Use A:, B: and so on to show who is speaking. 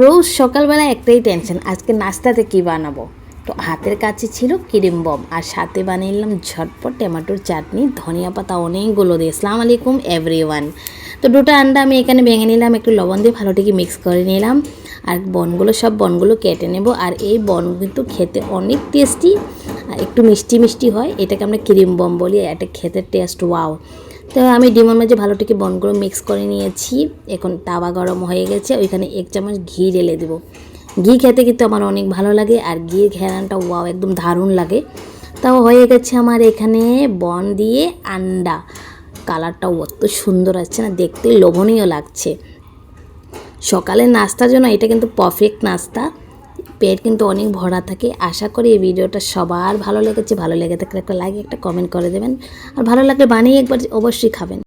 A: রোজ সকালবেলা একটাই টেনশন, আজকে নাস্তাতে কী বানাবো। তো হাতের কাছে ছিল ক্রিম বম, আর সাথে বানিয়ে নিলাম ঝটপট টমেটোর চাটনি, ধনিয়া পাতা অনেকগুলো দিয়ে। আসসালামু আলাইকুম এভরিওয়ান। তো দুটো আন্ডা আমি এখানে ভেঙে নিলাম, একটু লবণ দিয়ে ভালোটিকে মিক্স করে নিলাম, আর সব বনগুলো কেটে নেব। আর এই বন কিন্তু খেতে অনেক টেস্টি, একটু মিষ্টি মিষ্টি হয়, এটাকে আমরা ক্রিম বম বলি। এটা খেতে টেস্ট ওয়াও। তো আমি ডিমের মাঝে ভালোটিকে বনগুলো মিক্স করে নিয়েছি। এখন তাওয়া গরম হয়ে গেছে, ওইখানে 1 চামচ ঘি ঢেলে দেবো। ঘি খেতে কিন্তু আমার অনেক ভালো লাগে, আর ঘির ঘ্রাণটা ওয়াও একদম দারুণ লাগে। তাও হয়ে গেছে আমার এখানে বন দিয়ে আন্ডা। কালারটাও অত সুন্দর আসছে না, দেখতে লোভনীয় লাগছে। সকালের নাস্তার জন্য এটা কিন্তু পারফেক্ট নাস্তা। পেট কিন্তু অনেক ভরা থাকে। আশা করি এই ভিডিওটা সবার ভালো লেগেছে। ভালো লেগে থাকলে একটা লাইক, একটা কমেন্ট করে দেবেন, আর ভালো লাগলে বানিয়ে একবার অবশ্যই খাবেন।